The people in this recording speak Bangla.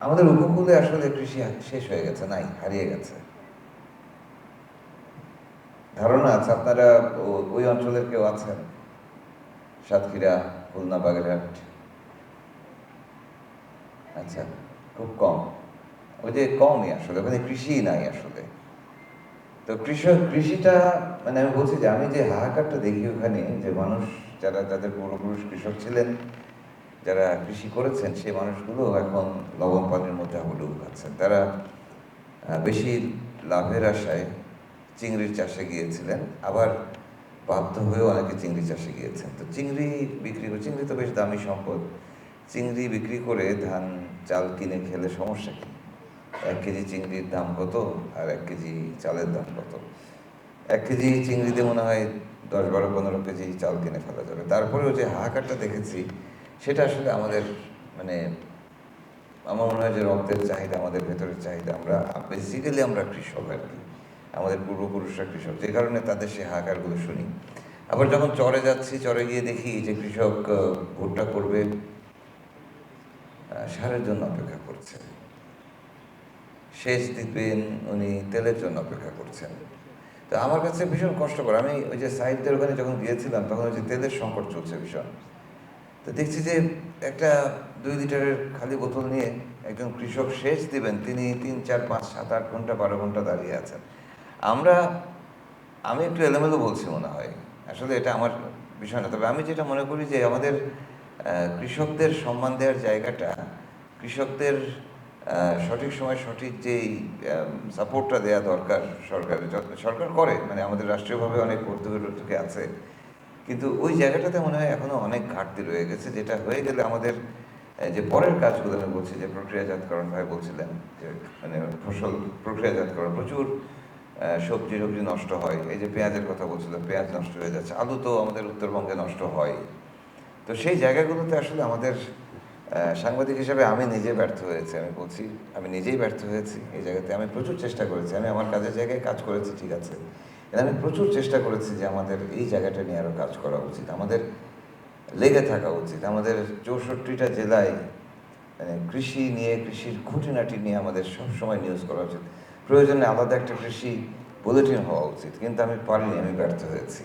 আমাদের উপকূলে আসলে কৃষি শেষ হয়ে গেছে, নাই, হারিয়ে গেছে। ধারণা আছে আপনারা ওই অঞ্চলের কেউ আছেন? সাতক্ষীরা, খুলনা, বাগেরহাট? আচ্ছা, খুব কম। ওই যে কমই আসলে, ওখানে কৃষিই নাই আসলে। তো কৃষিটা মানে আমি বলছি যে আমি যে হাহাকারটা দেখি ওখানে, যে মানুষ যারা যাদের পূর্বপুরুষ কৃষক ছিলেন, যারা কৃষি করেছেন, সেই মানুষগুলো এখন লবণ পানির মধ্যে হাবুডুবু খাচ্ছেন। তারা বেশি লাভের আশায় চিংড়ির চাষে গিয়েছিলেন, আবার বাধ্য হয়েও অনেকে চিংড়ি চাষে গিয়েছেন। তো চিংড়ি বিক্রি করে, চিংড়ি তো বেশ দামি সম্পদ, চিংড়ি বিক্রি করে ধান চাল কিনে খেলে সমস্যা কী? 1 কেজি চিংড়ির দাম কত আর 1 কেজি চালের দাম কত? 1 কেজি চিংড়িতে মনে হয় 10, 12, 15 কেজি চাল কিনে ফেলা যাবে। তারপরেও যে হাহাকারটা দেখেছি, সেটা আসলে আমাদের মানে আমার মনে হয় যে রক্তের চাহিদা, আমাদের ভেতরের চাহিদা। আমরা বেসিক্যালি আমরা কৃষক আর কি, আমাদের পূর্বপুরুষরা কৃষক, যে কারণে তাদের সে হাহাকারগুলো শুনি। আবার যখন চরে যাচ্ছি, চরে গিয়ে দেখি যে কৃষক ভুট্টা করবে, সারের জন্য অপেক্ষা করছেন, সেচ দিবেন উনি, তেলের জন্য অপেক্ষা করছেন। তো আমার কাছে ভীষণ কষ্টকর। আমি ওই যে সাইডদের ওখানে যখন গিয়েছিলাম, তখন ওই যে তেলের সংকট চলছে ভীষণ। তো দেখছি যে একটা 2 লিটারের খালি বোতল নিয়ে একজন কৃষক সেচ দিবেন, তিনি 3, 4, 5, 7, 8 ঘন্টা, 12 ঘন্টা দাঁড়িয়ে আছেন। আমরা আমি একটু এলোমেলো বলছি মনে হয়, আসলে এটা আমার বিষয় না। তবে আমি যেটা মনে করি যে আমাদের কৃষকদের সম্মান দেওয়ার জায়গাটা, কৃষকদের সঠিক সময় সঠিক যেই সাপোর্টটা দেওয়া দরকার, সরকার করে, মানে আমাদের রাষ্ট্রীয়ভাবে অনেক ভর্তুকি আছে, কিন্তু ওই জায়গাটাতে মনে হয় এখনও অনেক ঘাটতি রয়ে গেছে, যেটা হয়ে গেলে আমাদের যে পরের কাজগুলো আমি বলছি, যে প্রক্রিয়াজাতকরণ ভাই বলছিলেন, যে মানে ফসল প্রক্রিয়াজাতকরণ, প্রচুর সবজি নষ্ট হয়। এই যে পেঁয়াজের কথা বলছিলাম, পেঁয়াজ নষ্ট হয়ে যাচ্ছে, আলু তো আমাদের উত্তরবঙ্গে নষ্ট হয়। তো সেই জায়গাগুলোতে আসলে আমাদের সাংবাদিক হিসেবে আমি নিজে ব্যর্থ হয়েছি, আমি বলছি আমি নিজেই ব্যর্থ হয়েছি এই জায়গাতে। আমি প্রচুর চেষ্টা করেছি, আমি আমার কাজের জায়গায় কাজ করেছি, ঠিক আছে, কিন্তু আমি প্রচুর চেষ্টা করেছি যে আমাদের এই জায়গাটা নিয়ে আরও কাজ করা উচিত, আমাদের লেগে থাকা উচিত, আমাদের 64টা জেলায় মানে কৃষি নিয়ে, কৃষির খুঁটিনাটি নিয়ে আমাদের সবসময় নিউজ করা উচিত, প্রয়োজনে আলাদা একটা কৃষি বুলেটিন হওয়া উচিত, কিন্তু আমি পারিনি, আমি ব্যর্থ হয়েছি।